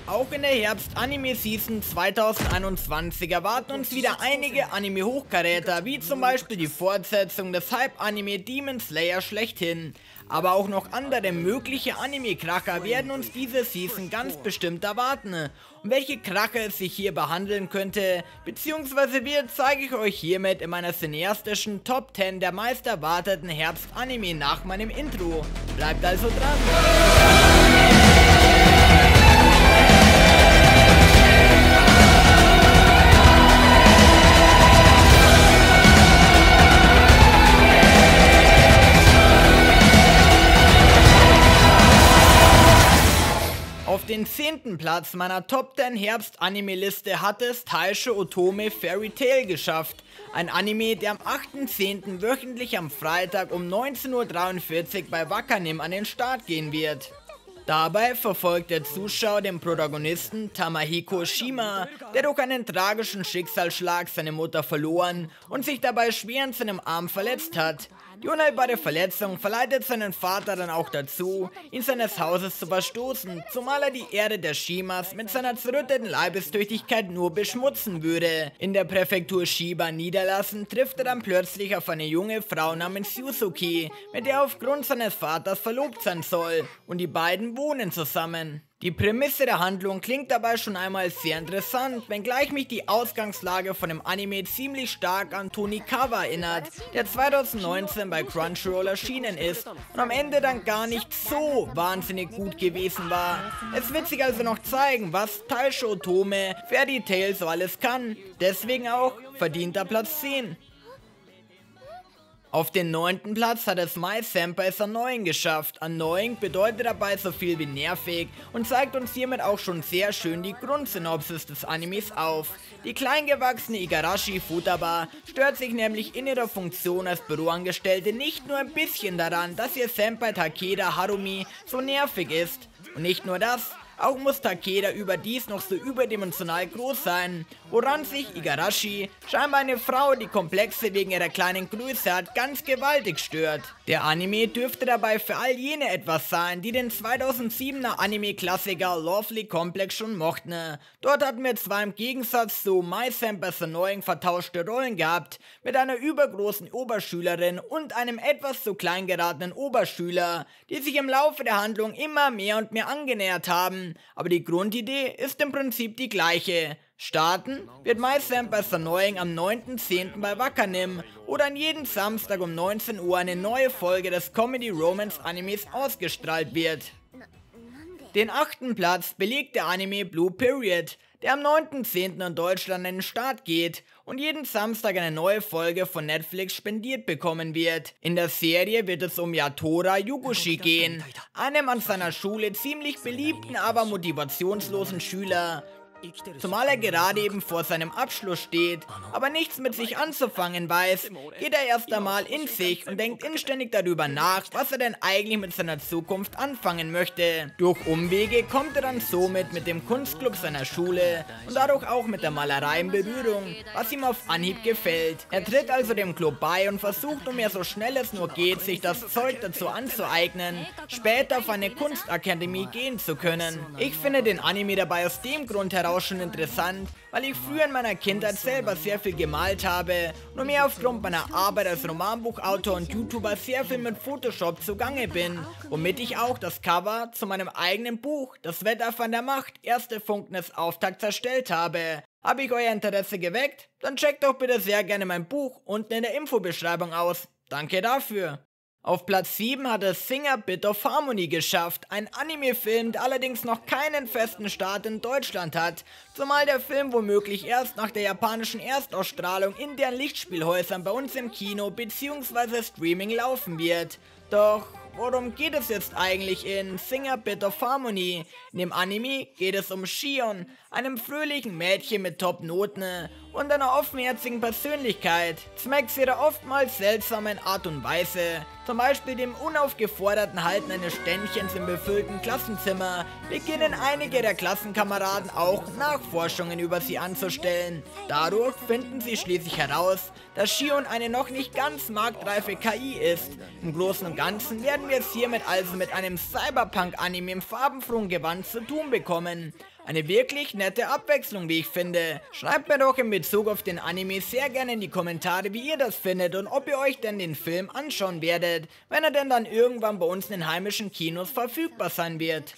Auch in der Herbst-Anime-Season 2021 erwarten uns wieder einige Anime-Hochkaräter, wie zum Beispiel die Fortsetzung des Hype-Anime Demon Slayer schlechthin. Aber auch noch andere mögliche Anime-Kracher werden uns diese Season ganz bestimmt erwarten. Um welche Kracher es sich hier behandeln könnte, beziehungsweise wird, zeige ich euch hiermit in meiner cineastischen Top 10 der meist erwarteten Herbst-Anime nach meinem Intro. Bleibt also dran! Auf den 10. Platz meiner Top 10 Herbst-Anime-Liste hat es Taisho Otome Fairy Tail geschafft. Ein Anime, der am 8.10. wöchentlich am Freitag um 19:43 Uhr bei Wakanim an den Start gehen wird. Dabei verfolgt der Zuschauer den Protagonisten Tamahiko Shima, der durch einen tragischen Schicksalsschlag seine Mutter verloren und sich dabei schwer an seinem Arm verletzt hat. Die unheilbare Verletzung verleitet seinen Vater dann auch dazu, ihn seines Hauses zu verstoßen, zumal er die Ehre der Shimas mit seiner zerrütteten Leibestüchtigkeit nur beschmutzen würde. In der Präfektur Shiba niederlassen trifft er dann plötzlich auf eine junge Frau namens Yuzuki, mit der er aufgrund seines Vaters verlobt sein soll, und die beiden wohnen zusammen. Die Prämisse der Handlung klingt dabei schon einmal sehr interessant, wenngleich mich die Ausgangslage von dem Anime ziemlich stark an Tonikawa erinnert, der 2019 bei Crunchyroll erschienen ist und am Ende dann gar nicht so wahnsinnig gut gewesen war. Es wird sich also noch zeigen, was Taisho Otome Fairy Tail so alles kann, deswegen auch verdienter Platz 10. Auf den 9. Platz hat es My Senpai is Annoying geschafft. Annoying bedeutet dabei so viel wie nervig und zeigt uns hiermit auch schon sehr schön die Grundsynopsis des Animes auf. Die kleingewachsene Igarashi Futaba stört sich nämlich in ihrer Funktion als Büroangestellte nicht nur ein bisschen daran, dass ihr Senpai Takeda Harumi so nervig ist. Und nicht nur das, auch muss Takeda überdies noch so überdimensional groß sein, woran sich Igarashi, scheinbar eine Frau, die Komplexe wegen ihrer kleinen Größe hat, ganz gewaltig stört. Der Anime dürfte dabei für all jene etwas sein, die den 2007er Anime-Klassiker Lovely Complex schon mochten. Dort hatten wir zwar im Gegensatz zu My Senpai is Annoying vertauschte Rollen gehabt, mit einer übergroßen Oberschülerin und einem etwas zu klein geratenen Oberschüler, die sich im Laufe der Handlung immer mehr und mehr angenähert haben. Aber die Grundidee ist im Prinzip die gleiche. Starten wird My Senpai is Annoying am 9.10. bei Wakanim oder an jeden Samstag um 19 Uhr eine neue Folge des Comedy-Romance-Animes ausgestrahlt wird. Den 8. Platz belegt der Anime Blue Period, der am 9.10. in Deutschland an den Start geht und jeden Samstag eine neue Folge von Netflix spendiert bekommen wird. In der Serie wird es um Yatora Yugushi gehen, einem an seiner Schule ziemlich beliebten, aber motivationslosen Schüler. Zumal er gerade eben vor seinem Abschluss steht, aber nichts mit sich anzufangen weiß, geht er erst einmal in sich und denkt inständig darüber nach, was er denn eigentlich mit seiner Zukunft anfangen möchte. Durch Umwege kommt er dann somit mit dem Kunstclub seiner Schule und dadurch auch mit der Malerei in Berührung, was ihm auf Anhieb gefällt. Er tritt also dem Club bei und versucht, um er so schnell es nur geht, sich das Zeug dazu anzueignen, später auf eine Kunstakademie gehen zu können. Ich finde den Anime dabei aus dem Grund heraus schon interessant, weil ich früher in meiner Kindheit selber sehr viel gemalt habe und mir aufgrund meiner Arbeit als Romanbuchautor und YouTuber sehr viel mit Photoshop zugange bin, womit ich auch das Cover zu meinem eigenen Buch, Das Wetter von der Macht, erste Funken des Auftakts erstellt habe. Habe ich euer Interesse geweckt? Dann checkt doch bitte sehr gerne mein Buch unten in der Infobeschreibung aus. Danke dafür. Auf Platz 7 hat es Sing a Bit of Harmony geschafft, ein Anime-Film, der allerdings noch keinen festen Start in Deutschland hat, zumal der Film womöglich erst nach der japanischen Erstausstrahlung in deren Lichtspielhäusern bei uns im Kino bzw. Streaming laufen wird. Doch worum geht es jetzt eigentlich in Sing a Bit of Harmony? In dem Anime geht es um Shion, einem fröhlichen Mädchen mit Top-Noten und einer offenherzigen Persönlichkeit, zwecks ihrer oftmals seltsamen Art und Weise. Zum Beispiel dem unaufgeforderten Halten eines Ständchens im befüllten Klassenzimmer beginnen einige der Klassenkameraden auch Nachforschungen über sie anzustellen. Dadurch finden sie schließlich heraus, dass Shion eine noch nicht ganz marktreife KI ist. Im Großen und Ganzen werden wir es hiermit also mit einem Cyberpunk-Anime im farbenfrohen Gewand zu tun bekommen. Eine wirklich nette Abwechslung, wie ich finde. Schreibt mir doch in Bezug auf den Anime sehr gerne in die Kommentare, wie ihr das findet und ob ihr euch denn den Film anschauen werdet, wenn er denn dann irgendwann bei uns in den heimischen Kinos verfügbar sein wird.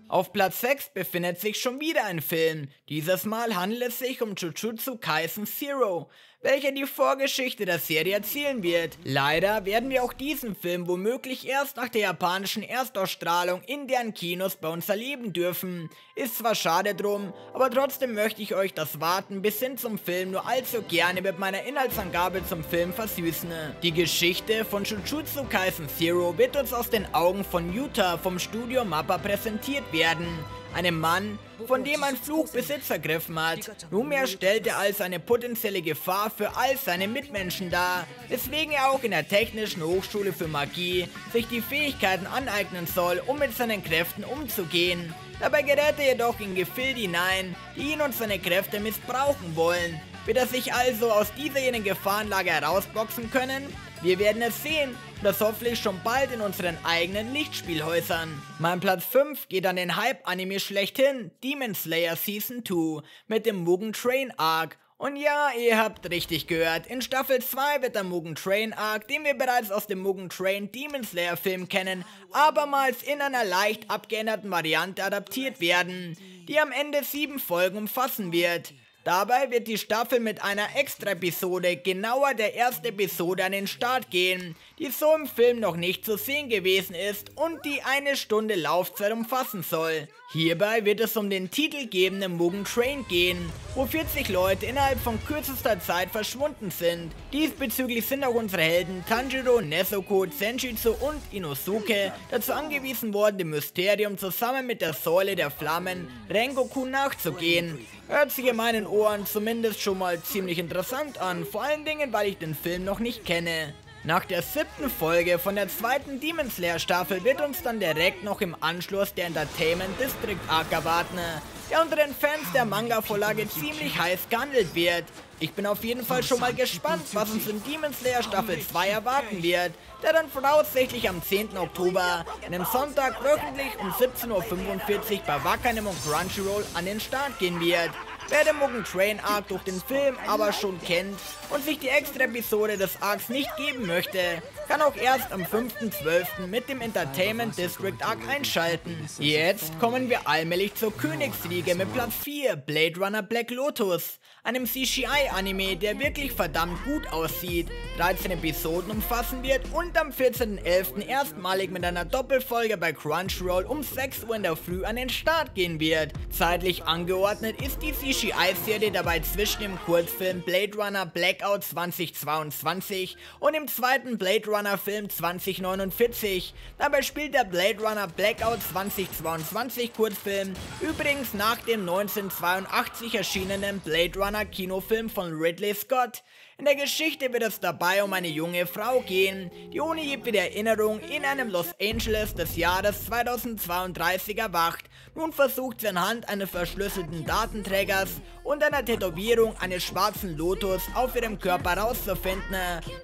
Auf Platz 6 befindet sich schon wieder ein Film. Dieses Mal handelt es sich um Jujutsu Kaisen Zero, welcher die Vorgeschichte der Serie erzählen wird. Leider werden wir auch diesen Film womöglich erst nach der japanischen Erstausstrahlung in deren Kinos bei uns erleben dürfen. Ist zwar schade drum, aber trotzdem möchte ich euch das Warten bis hin zum Film nur allzu gerne mit meiner Inhaltsangabe zum Film versüßen. Die Geschichte von Jujutsu Kaisen Zero wird uns aus den Augen von Yuta vom Studio Mappa präsentiert werden. Einem Mann, von dem ein Fluch Besitz ergriffen hat. Nunmehr stellt er als eine potenzielle Gefahr für all seine Mitmenschen dar, weswegen er auch in der Technischen Hochschule für Magie sich die Fähigkeiten aneignen soll, um mit seinen Kräften umzugehen. Dabei gerät er jedoch in Gefilde hinein, die ihn und seine Kräfte missbrauchen wollen. Wird er sich also aus dieser jenen Gefahrenlage herausboxen können? Wir werden es sehen und das hoffentlich schon bald in unseren eigenen Lichtspielhäusern. Mein Platz 5 geht an den Hype-Anime schlechthin, Demon Slayer Season 2 mit dem Mugen Train Arc. Und ja, ihr habt richtig gehört, in Staffel 2 wird der Mugen Train Arc, den wir bereits aus dem Mugen Train Demon Slayer Film kennen, abermals in einer leicht abgeänderten Variante adaptiert werden, die am Ende 7 Folgen umfassen wird. Dabei wird die Staffel mit einer Extra-Episode, genauer der ersten Episode, an den Start gehen, die so im Film noch nicht zu sehen gewesen ist und die 1 Stunde Laufzeit umfassen soll. Hierbei wird es um den titelgebenden Mugen Train gehen, wo 40 Leute innerhalb von kürzester Zeit verschwunden sind. Diesbezüglich sind auch unsere Helden Tanjiro, Nezuko, Senjutsu und Inosuke dazu angewiesen worden, dem Mysterium zusammen mit der Säule der Flammen Rengoku nachzugehen. Hört sich in meinen Ohren zumindest schon mal ziemlich interessant an, vor allen Dingen, weil ich den Film noch nicht kenne. Nach der 7. Folge von der 2. Demon Slayer Staffel wird uns dann direkt noch im Anschluss der Entertainment District Arc erwarten, der unter den Fans der Manga-Vorlage ziemlich heiß gehandelt wird. Ich bin auf jeden Fall schon mal gespannt, was uns in Demon Slayer Staffel 2 erwarten wird, der dann voraussichtlich am 10. Oktober, einem Sonntag wöchentlich um 17:45 Uhr bei Wakanim und Crunchyroll an den Start gehen wird. Wer den Mugen Train Arc durch den Film aber schon kennt und sich die extra Episode des Arcs nicht geben möchte, kann auch erst am 5.12. mit dem Entertainment District Arc einschalten. Jetzt kommen wir allmählich zur Königsriege mit Platz 4, Blade Runner Black Lotus, einem CGI-Anime, der wirklich verdammt gut aussieht, 13 Episoden umfassen wird und am 14.11. erstmalig mit einer Doppelfolge bei Crunchyroll um 6 Uhr in der Früh an den Start gehen wird. Zeitlich angeordnet ist die CGI-Serie dabei zwischen dem Kurzfilm Blade Runner Blackout 2022 und dem zweiten Blade Runner Film 2049. Dabei spielt der Blade Runner Blackout 2022 Kurzfilm übrigens nach dem 1982 erschienenen Blade Runner Kinofilm von Ridley Scott. In der Geschichte wird es dabei um eine junge Frau gehen, die ohne jede Erinnerung in einem Los Angeles des Jahres 2032 erwacht. Nun versucht sie anhand eines verschlüsselten Datenträgers und einer Tätowierung eines schwarzen Lotus auf ihrem Körper herauszufinden,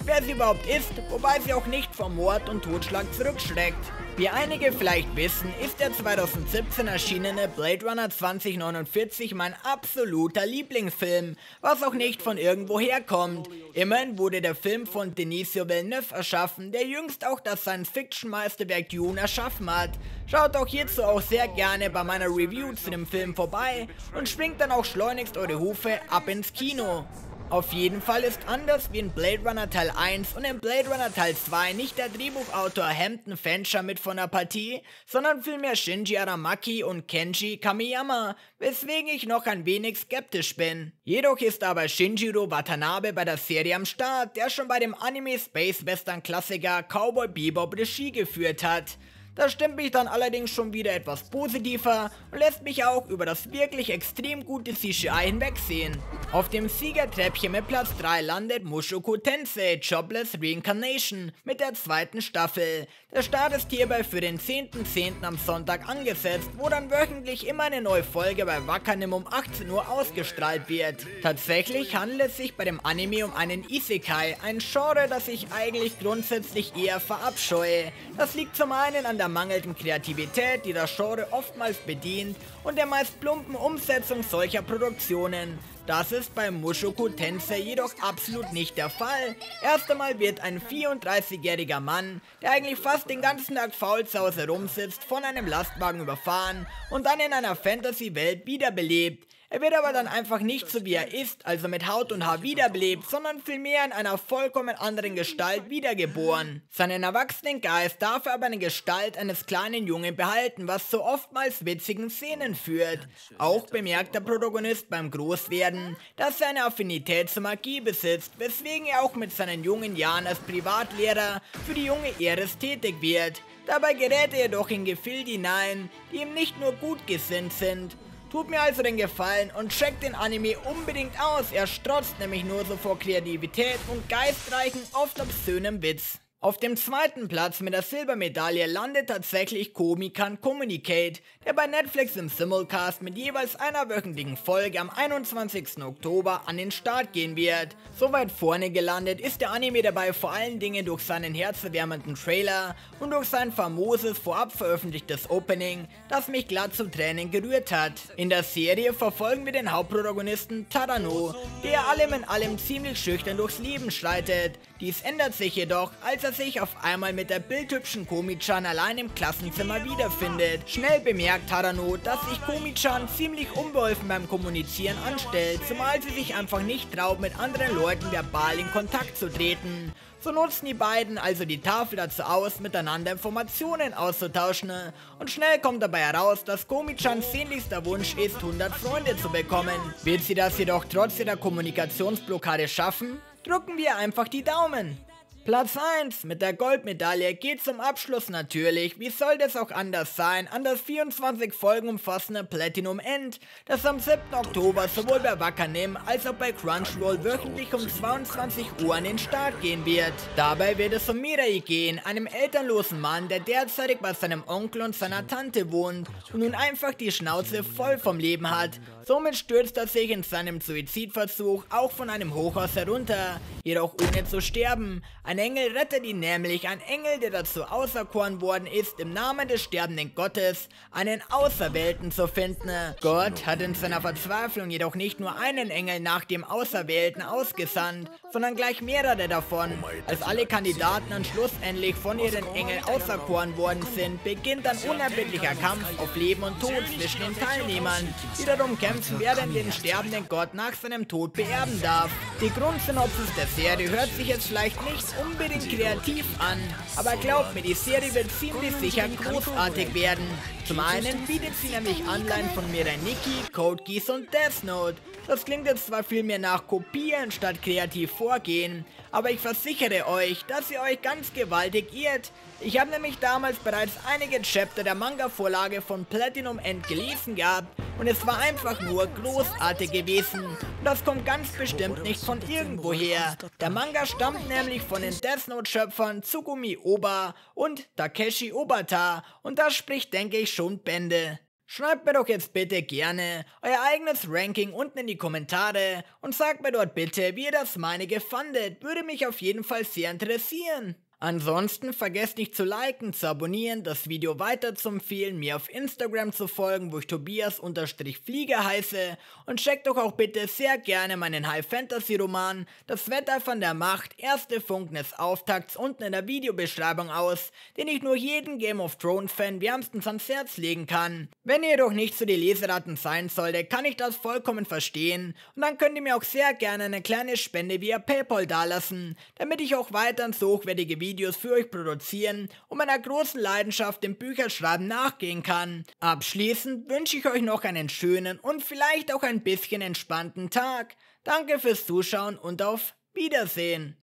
wer sie überhaupt ist, wobei sie auch nicht vor Mord und Totschlag zurückschreckt. Wie einige vielleicht wissen, ist der 2017 erschienene Blade Runner 2049 mein absoluter Lieblingsfilm, was auch nicht von irgendwoher kommt. Immerhin wurde der Film von Denisio Villeneuve erschaffen, der jüngst auch das Science-Fiction-Meisterwerk Dune erschaffen hat. Schaut auch hierzu auch sehr gerne bei meiner Review zu dem Film vorbei und schwingt dann auch schleunigst eure Hufe ab ins Kino. Auf jeden Fall ist anders wie in Blade Runner Teil 1 und in Blade Runner Teil 2 nicht der Drehbuchautor Hampton Fancher mit von der Partie, sondern vielmehr Shinji Aramaki und Kenji Kamiyama, weswegen ich noch ein wenig skeptisch bin. Jedoch ist aber Shinjiro Watanabe bei der Serie am Start, der schon bei dem Anime Space Western Klassiker Cowboy Bebop Regie geführt hat. Das stimmt mich dann allerdings schon wieder etwas positiver und lässt mich auch über das wirklich extrem gute CGI hinwegsehen. Auf dem Siegertreppchen mit Platz 3 landet Mushoku Tensei Jobless Reincarnation mit der 2. Staffel. Der Start ist hierbei für den 10.10. am Sonntag angesetzt, wo dann wöchentlich immer eine neue Folge bei Wakanim um 18 Uhr ausgestrahlt wird. Tatsächlich handelt es sich bei dem Anime um einen Isekai, ein Genre, das ich eigentlich grundsätzlich eher verabscheue. Das liegt zum einen an der mangelnden Kreativität, die das Genre oftmals bedient, und der meist plumpen Umsetzung solcher Produktionen. Das ist bei Mushoku Tensei jedoch absolut nicht der Fall. Erst einmal wird ein 34-jähriger Mann, der eigentlich fast den ganzen Tag faul zu Hause rumsitzt, von einem Lastwagen überfahren und dann in einer Fantasy-Welt wiederbelebt. Er wird aber dann einfach nicht so wie er ist, also mit Haut und Haar wiederbelebt, sondern vielmehr in einer vollkommen anderen Gestalt wiedergeboren. Seinen erwachsenen Geist darf er aber in der Gestalt eines kleinen Jungen behalten, was zu oftmals witzigen Szenen führt. Auch bemerkt der Protagonist beim Großwerden, dass er eine Affinität zur Magie besitzt, weswegen er auch mit seinen jungen Jahren als Privatlehrer für die junge Eris tätig wird. Dabei gerät er jedoch in Gefilde hinein, die ihm nicht nur gut gesinnt sind. Tut mir also den Gefallen und checkt den Anime unbedingt aus, er strotzt nämlich nur so vor Kreativität und geistreichen, oft obszönem Witz. Auf dem zweiten Platz mit der Silbermedaille landet tatsächlich Komi-Can Communicate, der bei Netflix im Simulcast mit jeweils einer wöchentlichen Folge am 21. Oktober an den Start gehen wird. So weit vorne gelandet ist der Anime dabei vor allen Dingen durch seinen herzerwärmenden Trailer und durch sein famoses vorab veröffentlichtes Opening, das mich glatt zu Tränen gerührt hat. In der Serie verfolgen wir den Hauptprotagonisten Tadano, der allem in allem ziemlich schüchtern durchs Leben schreitet. Dies ändert sich jedoch, als er sich auf einmal mit der bildhübschen Komi-Chan allein im Klassenzimmer wiederfindet. Schnell bemerkt Tadano, dass sich Komi-Chan ziemlich unbeholfen beim Kommunizieren anstellt, zumal sie sich einfach nicht traut, mit anderen Leuten verbal in Kontakt zu treten. So nutzen die beiden also die Tafel dazu aus, miteinander Informationen auszutauschen, und schnell kommt dabei heraus, dass Komi-Chans sehnlichster Wunsch ist, 100 Freunde zu bekommen. Wird sie das jedoch trotz ihrer Kommunikationsblockade schaffen? Drücken wir einfach die Daumen. Platz 1 mit der Goldmedaille geht zum Abschluss natürlich, wie soll das auch anders sein, an das 24 Folgen umfassende Platinum End, das am 7. Oktober sowohl bei Wakanim als auch bei Crunchyroll wöchentlich um 22 Uhr an den Start gehen wird. Dabei wird es um Mirai gehen, einem elternlosen Mann, der derzeitig bei seinem Onkel und seiner Tante wohnt und nun einfach die Schnauze voll vom Leben hat. Somit stürzt er sich in seinem Suizidversuch auch von einem Hochhaus herunter, jedoch ohne zu sterben. Ein Engel rettet ihn nämlich, ein Engel, der dazu auserkoren worden ist, im Namen des sterbenden Gottes einen Auserwählten zu finden. Gott hat in seiner Verzweiflung jedoch nicht nur einen Engel nach dem Auserwählten ausgesandt, sondern gleich mehrere davon. Als alle Kandidaten dann schlussendlich von ihren Engeln auserkoren worden sind, beginnt ein unerbittlicher Kampf auf Leben und Tod zwischen den Teilnehmern, die darum kämpfen, wer denn den sterbenden Gott nach seinem Tod beerben darf. Die Grundsynopsis der Serie hört sich jetzt vielleicht nicht unbedingt kreativ an, aber glaubt mir, die Serie wird ziemlich sicher großartig werden. Zum einen bietet sie nämlich Anleihen von Mirai Nikki, Code Geass und Death Note. Das klingt jetzt zwar viel mehr nach Kopieren statt kreativ vorgehen, aber ich versichere euch, dass ihr euch ganz gewaltig irrt. Ich habe nämlich damals bereits einige Chapter der Manga-Vorlage von Platinum End gelesen gehabt und es war einfach nur großartig gewesen. Und das kommt ganz bestimmt nicht von irgendwoher. Der Manga stammt nämlich von den Death Note-Schöpfern Tsugumi Oba und Takeshi Obata und das spricht, denke ich, schon Bände. Schreibt mir doch jetzt bitte gerne euer eigenes Ranking unten in die Kommentare und sagt mir dort bitte, wie ihr das meinige fandet. Würde mich auf jeden Fall sehr interessieren. Ansonsten vergesst nicht zu liken, zu abonnieren, das Video weiter zu empfehlen, mir auf Instagram zu folgen, wo ich Tobias_Flieger heiße, und checkt doch auch bitte sehr gerne meinen High-Fantasy-Roman Das Wetter von der Macht, erste Funken des Auftakts unten in der Videobeschreibung aus, den ich nur jedem Game of Thrones-Fan wärmstens ans Herz legen kann. Wenn ihr jedoch nicht so die Leseratten sein solltet, kann ich das vollkommen verstehen und dann könnt ihr mir auch sehr gerne eine kleine Spende via PayPal dalassen, damit ich auch weiterhin so hochwertige Videos für euch produzieren und meiner großen Leidenschaft im Bücherschreiben nachgehen kann. Abschließend wünsche ich euch noch einen schönen und vielleicht auch ein bisschen entspannten Tag. Danke fürs Zuschauen und auf Wiedersehen.